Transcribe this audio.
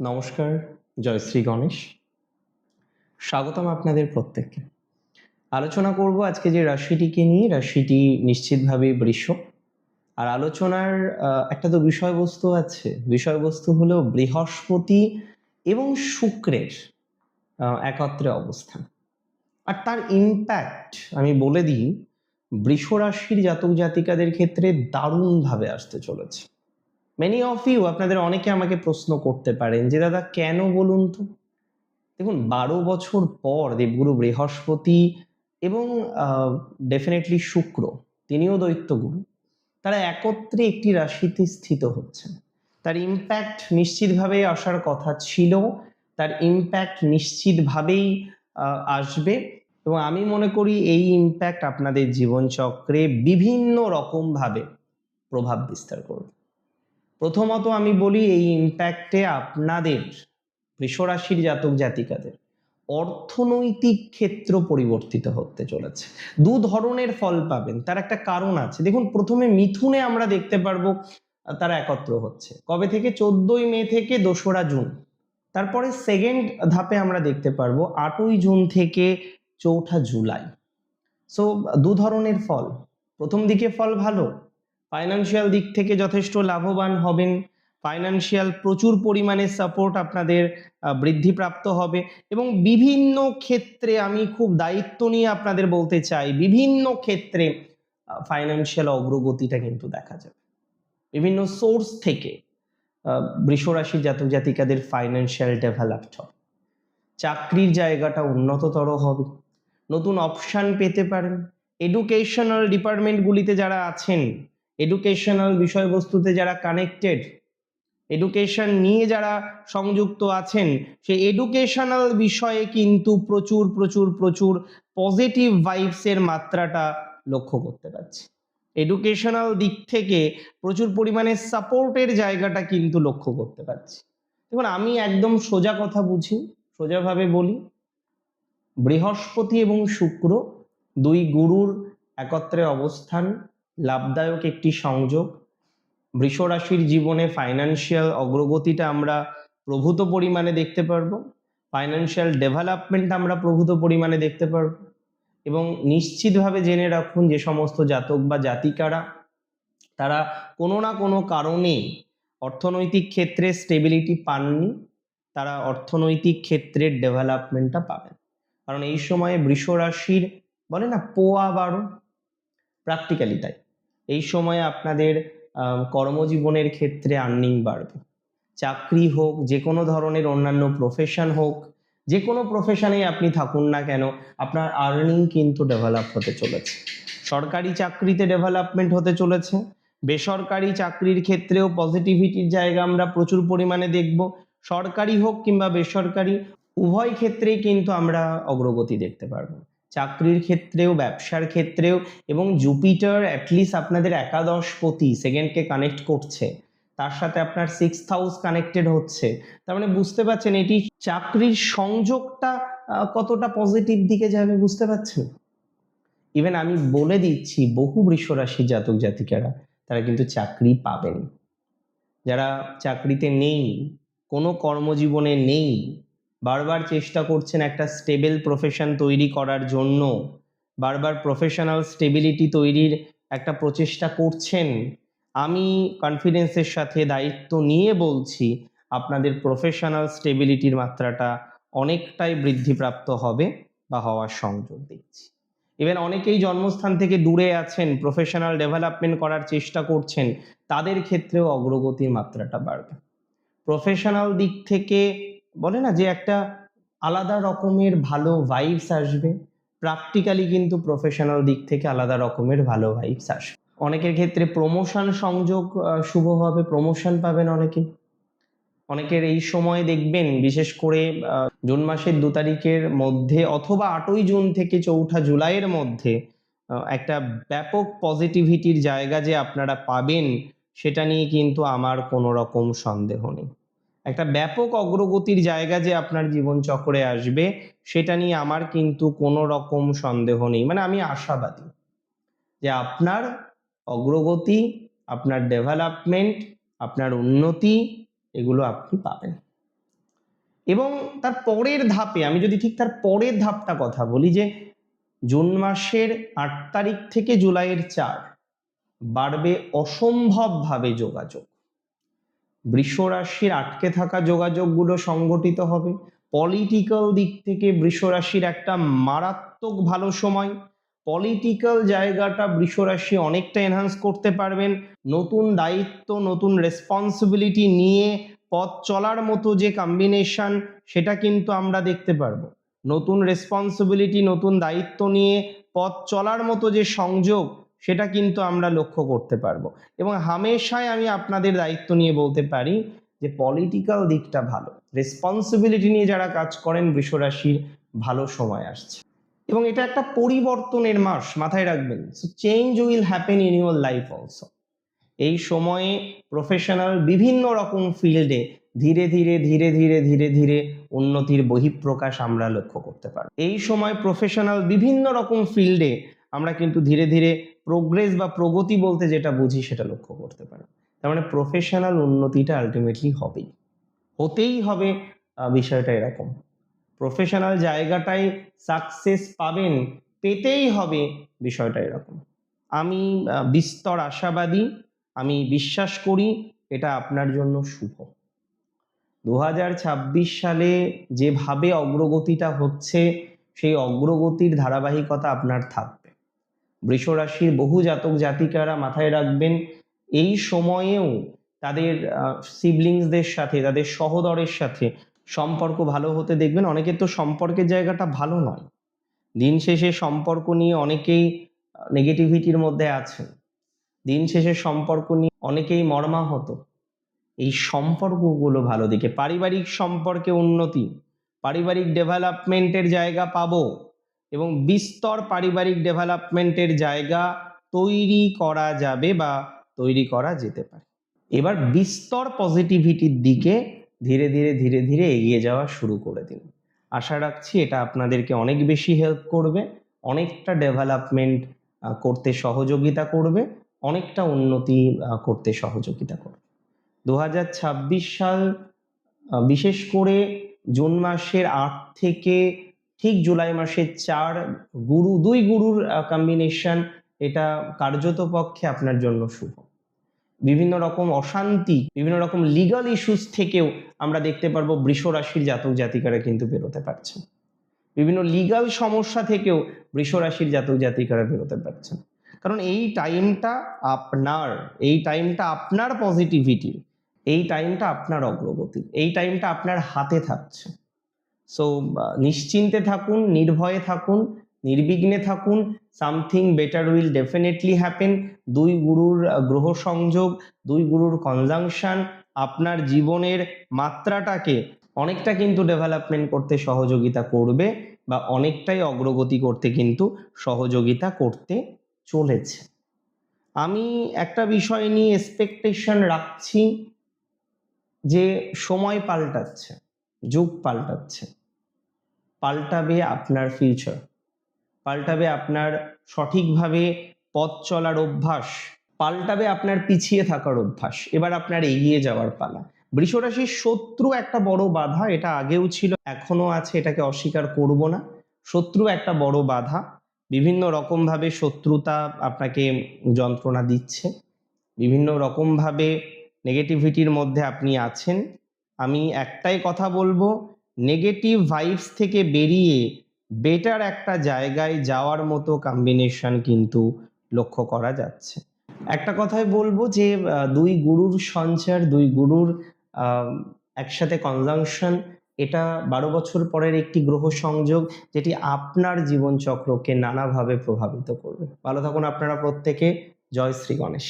নমস্কার, জয় শ্রী গণেশ। স্বাগতম আপনাদের প্রত্যেককে। আলোচনা করব আজকে যে রাশিটিকে নিয়ে, রাশিটি নিশ্চিতভাবেই বৃষ। আর আলোচনার একটা তো বিষয়বস্তু আছে, বিষয়বস্তু হলো বৃহস্পতি এবং শুক্রের একত্রে অবস্থান। আর তার ইম্প্যাক্ট আমি বলে দিই, বৃষ রাশির জাতক জাতিকাদের ক্ষেত্রে দারুণভাবে আসতে চলেছে। মেনি অফ ইউ, আপনাদের অনেকে আমাকে প্রশ্ন করতে পারেন যে দাদা কেন বলুন তো। দেখুন, 12 বছর পর দেবগুরু বৃহস্পতি এবং ডেফিনেটলি শুক্র, তিনিও দৈত্যগুরু, তারা একত্রে একটি রাশিতে স্থিত হচ্ছেন। তার ইম্প্যাক্ট নিশ্চিতভাবেই আসার কথা ছিল, তার ইম্প্যাক্ট নিশ্চিতভাবেই আসবে। এবং আমি মনে করি এই ইম্প্যাক্ট আপনাদের জীবনচক্রে বিভিন্ন রকমভাবে প্রভাব বিস্তার করবে। প্রথমত আমি বলি, এই ইম্প্যাক্টে আপনাদের বৃষ রাশির জাতক জাতিকাদের অর্থনৈতিক ক্ষেত্র পরিবর্তিত হতে চলেছে। দু ধরনের ফল পাবেন, তার একটা কারণ আছে। দেখুন, প্রথমে মিথুনে আমরা দেখতে পারবো তারা একত্র হচ্ছে কবে থেকে, 14ই মে থেকে 2রা জুন। তারপরে সেকেন্ড ধাপে আমরা দেখতে পারবো 8ই জুন থেকে 4ঠা জুলাই। সো দু ধরনের ফল। প্রথম দিকে ফল ভালো, ফাইন্যান্সিয়াল দিক থেকে যথেষ্ট লাভবান হবেন, ফাইন্যান্সিয়াল প্রচুর পরিমাণে সাপোর্ট আপনাদের বৃদ্ধিপ্রাপ্ত হবে। এবং বিভিন্ন ক্ষেত্রে আমি খুব দায়িত্ব নিয়ে আপনাদের বলতে চাই, বিভিন্ন ক্ষেত্রে ফাইন্যান্সিয়াল অগ্রগতিটা কিন্তু দেখা যাবে। বিভিন্ন সোর্স থেকে বৃষ রাশির জাতক জাতিকাদের ফাইন্যান্সিয়াল ডেভেলপড হবে, চাকরির জায়গাটা উন্নততর হবে, নতুন অপশান পেতে পারেন। এডুকেশনাল ডিপার্টমেন্টগুলিতে যারা আছেন, এডুকেশনাল বিষয়বস্তুতে যারা কানেক্টেড, এডুকেশন নিয়ে যারা সংযুক্ত আছেন, সেই এডুকেশনাল বিষয়ে কিন্তু প্রচুর প্রচুর প্রচুর পজিটিভ ভাইবসের মাত্রাটা লক্ষ্য করতে পারছি। এডুকেশনাল দিক থেকে প্রচুর পরিমাণে সাপোর্টের জায়গাটা কিন্তু লক্ষ্য করতে পারছি। দেখুন, আমি একদম সোজা কথা বুঝি, সোজাভাবে বলি, বৃহস্পতি এবং শুক্র দুই গুরুর একত্রে অবস্থান লাভদায়ক একটি সংযোগ। বৃষ রাশির জীবনে ফাইন্যান্সিয়াল অগ্রগতিটা আমরা প্রভূত পরিমাণে দেখতে পারবো, ফাইন্যান্সিয়াল ডেভেলপমেন্ট আমরা প্রভূত পরিমাণে দেখতে পারবো। এবং নিশ্চিতভাবে জেনে রাখুন, যে সমস্ত জাতক বা জাতিকারা তারা কোনো না কোনো কারণে অর্থনৈতিক ক্ষেত্রে স্টেবিলিটি পাননি, তারা অর্থনৈতিক ক্ষেত্রের ডেভেলপমেন্টটা পাবেন। কারণ এই সময়ে বৃষ রাশির বলে না পোয়া 12, প্র্যাকটিক্যালি তাই। এই সময়ে আপনাদের কর্মজীবনের ক্ষেত্রে আর্নিং বাড়বে। চাকরি হোক, যে কোনো ধরনের অন্যান্য প্রফেশন হোক, যে কোনো প্রফেশনেই আপনি থাকুন না কেন, আপনার আর্নিং কিন্তু ডেভেলপ হতে চলেছে। সরকারি চাকরিতে ডেভেলপমেন্ট হতে চলেছে, বেসরকারি চাকরির ক্ষেত্রেও পজিটিভিটির জায়গা আমরা প্রচুর পরিমাণে দেখব। সরকারি হোক কিংবা বেসরকারি, উভয় ক্ষেত্রেই কিন্তু আমরা অগ্রগতি দেখতে পারবো। চাকরির ক্ষেত্রেও, ব্যবসার ক্ষেত্রেও। এবং জুপিটার অ্যাটলিস্ট আপনাদের একাদশপতি সেকেন্ডকে কানেক্ট করছে, তার সাথে আপনার 6th হাউস কানেক্টেড হচ্ছে। তার মানে বুঝতে পারছেন এটি চাকরির সংযোগটা কতটা পজিটিভ দিকে যাবে, বুঝতে পারছেন। ইভেন আমি বলে দিচ্ছি, বহু বৃষ রাশির জাতক জাতিকারা তারা কিন্তু চাকরি পাবেন। যারা চাকরিতে নেই, কোনো কর্মজীবনে নেই, বারবার চেষ্টা করছেন একটা স্টেবল প্রফেশন তৈরি করার জন্য, বারবার প্রফেশনাল স্টেবিলিটি তৈরির একটা প্রচেষ্টা করছেন, আমি কনফিডেন্সের সাথে দায়িত্ব নিয়ে বলছি, আপনাদের প্রফেশনাল স্টেবিলিটির মাত্রাটা অনেকটাই বৃদ্ধিপ্রাপ্ত হবে বা হওয়ার সংযোগ দিচ্ছি। ইভেন অনেকেই জন্মস্থান থেকে দূরে আছেন, প্রফেশনাল ডেভেলপমেন্ট করার চেষ্টা করছেন, তাদের ক্ষেত্রেও অগ্রগতির মাত্রাটা বাড়বে। প্রফেশনাল দিক থেকে বলে না যে একটা আলাদা রকমের ভালো ভাইবস আসবে, প্র্যাকটিক্যালি কিন্তু প্রফেশনাল দিক থেকে আলাদা রকমের ভালো ভাইবস আসবে। অনেকের ক্ষেত্রে প্রমোশন সংযোগ শুভ হবে, প্রমোশন পাবেন অনেকে। অনেকের এই সময় দেখবেন, বিশেষ করে জুন মাসের 2 তারিখের মধ্যে অথবা 8ই জুন থেকে 4ঠা জুলাইয়ের মধ্যে একটা ব্যাপক পজিটিভিটির জায়গা যে আপনারা পাবেন, সেটা নিয়ে কিন্তু আমার কোনো রকম সন্দেহ নেই। একটা ব্যাপক অগ্রগতির জায়গা যে আপনার জীবনচক্রে আসবে, সেটা নিয়ে আমার কিন্তু কোনো রকম সন্দেহ নেই। মানে আমি আশাবাদী যে আপনার অগ্রগতি, আপনার ডেভেলপমেন্ট, আপনার উন্নতি, এগুলো আপনি পাবেন। এবং তার পরের ধাপে আমি যদি ঠিক তার পরের ধাপটা কথা বলি, যে জুন মাসের 8 তারিখ থেকে জুলাইয়ের 4 বাড়বে অসম্ভবভাবে যোগাযোগ। বৃষ রাশির আটকে থাকা যোগাযোগগুলো সংগঠিত হবে। পলিটিক্যাল দিক থেকে বৃষ রাশির একটা মারাত্মক ভালো সময়। পলিটিক্যাল জায়গাটা বৃষ রাশি অনেকটা এনহান্স করতে পারবেন। নতুন দায়িত্ব, নতুন রেসপন্সিবিলিটি নিয়ে পথ চলার মতো যে কম্বিনেশন, সেটা কিন্তু আমরা দেখতে পারবো। নতুন রেসপন্সিবিলিটি, নতুন দায়িত্ব নিয়ে পথ চলার মতো যে সংযোগ, সেটা কিন্তু আমরা লক্ষ্য করতে পারবো। এবং হামেশাই আমি আপনাদের দায়িত্ব নিয়ে বলতে পারি যে পলিটিক্যাল দিকটা ভালো, রেসপন্সিবিলিটি নিয়ে যারা কাজ করেন বৃষ রাশির ভালো সময় আসছে। এবং এটা একটা পরিবর্তনের মাস, মাথায় রাখবেন। So change will happen in your life also. এই সময়ে প্রফেশনাল বিভিন্ন রকম ফিল্ডে ধীরে ধীরে ধীরে ধীরে ধীরে ধীরে উন্নতির বহিঃপ্রকাশ আমরা লক্ষ্য করতে পারি। এই সময় প্রফেশনাল বিভিন্ন রকম ফিল্ডে আমরা কিন্তু ধীরে ধীরে প্রোগ্রেস বা প্রগতি বলতে যেটা বুঝি সেটা লক্ষ্য করতে পারি। তার মানে প্রফেশনাল উন্নতিটা আলটিমেটলি হবেই, হতেই হবে। বিষয়টা এরকম, প্রফেশনাল জায়গাটায় সাকসেস পাবেন, পেতেই হবে, বিষয়টা এরকম। আমি বিস্তর আশাবাদী, আমি বিশ্বাস করি এটা আপনার জন্য শুভ। 2026 সালে যেভাবে অগ্রগতিটা হচ্ছে, সেই অগ্রগতির ধারাবাহিকতা আপনার থাকবে। বৃষ রাশির বহু জাতক জাতিকারা মাথায় রাখবেন, এই সময়েও তাদের সিবলিংসদের সাথে, তাদের সহোদরের সাথে সম্পর্ক ভালো হতে দেখবেন। অনেকের তো সম্পর্কের জায়গাটা ভালো নয়, দিন শেষে সম্পর্ক নিয়ে অনেকেই নেগেটিভিটির মধ্যে আছেন, দিন শেষে সম্পর্ক নিয়ে অনেকেই মর্মাহত। এই সম্পর্কগুলো ভালো দিকে, পারিবারিক সম্পর্কে উন্নতি, পারিবারিক ডেভেলপমেন্টের জায়গা পাবো এবং বিস্তর পারিবারিক ডেভেলপমেন্টের জায়গা তৈরি করা যাবে বা তৈরি করা যেতে পারে। এবার বিস্তর পজিটিভিটির দিকে ধীরে ধীরে ধীরে ধীরে এগিয়ে যাওয়া শুরু করে দিন। আশা রাখছি এটা আপনাদেরকে অনেক বেশি হেল্প করবে, অনেকটা ডেভেলপমেন্ট করতে সহযোগিতা করবে, অনেকটা উন্নতি করতে সহযোগিতা করবে। 2026 সাল বিশেষ করে জুন মাসের 8 থেকে ঠিক জুলাই মাসের 4 দুই গুরুর কম্বিনেশন, এটা কার্যত পক্ষে আপনার জন্য শুভ। বিভিন্ন রকম অশান্তি, বিভিন্ন রকম লিগাল ইস্যুস থেকেও আমরা দেখতে পারবো বৃষ রাশির জাতক জাতিকারা কিন্তু বেরোতে পারছেন। বিভিন্ন লিগাল সমস্যা থেকেও বৃষ রাশির জাতক জাতিকারা বেরোতে পারছেন। কারণ এই টাইমটা আপনার পজিটিভিটির, এই টাইমটা আপনার অগ্রগতির, এই টাইমটা আপনার হাতে থাকছে। সো নিশ্চিন্তে থাকুন, নির্ভয়ে থাকুন, নির্বিঘ্নে থাকুন। Something better will definitely happen. দুই গুরুর গ্রহ সংযোগ, দুই গুরুর কনজাংশন আপনার জীবনের মাত্রাটাকে অনেকটা কিন্তু ডেভেলপমেন্ট করতে সহযোগিতা করবে বা অনেকটাই অগ্রগতি করতে কিন্তু সহযোগিতা করতে চলেছে। আমি একটা বিষয় নিয়ে এক্সপেকটেশন রাখছি যে সময় পাল্টাচ্ছে, যুগ পাল্টাচ্ছে, পাল্টাবে আপনার ফিউচার, পাল্টাবে আপনার সঠিকভাবে পথ চলার অভ্যাস, পাল্টাবে আপনার পিছিয়ে থাকার অভ্যাস। এবার আপনার এগিয়ে যাওয়ার পালা। বৃষ রাশির শত্রু একটা বড় বাধা, এটা আগেও ছিল, এখনো আছে, এটাকে অস্বীকার করব না। শত্রু একটা বড় বাধা, বিভিন্ন রকমভাবে শত্রুতা আপনাকে যন্ত্রণা দিচ্ছে, বিভিন্ন রকমভাবে নেগেটিভিটির মধ্যে আপনি আছেন। আমি একটাই কথা বলবো, নেগেটিভ ভাইবস থেকে বেরিয়ে বেটার একটা জায়গায় যাওয়ার মতো কম্বিনেশন কিন্তু লক্ষ্য করা যাচ্ছে। একটা কথাই বলবো যে দুই গুরুর সঞ্চার, দুই গুরুর একসাথে কনজাংশন, এটা 12 বছর পরের একটি গ্রহ সংযোগ যেটি আপনার জীবনচক্রকে নানাভাবে প্রভাবিত করবে। ভালো থাকুন আপনারা প্রত্যেকে। জয় শ্রী গণেশ।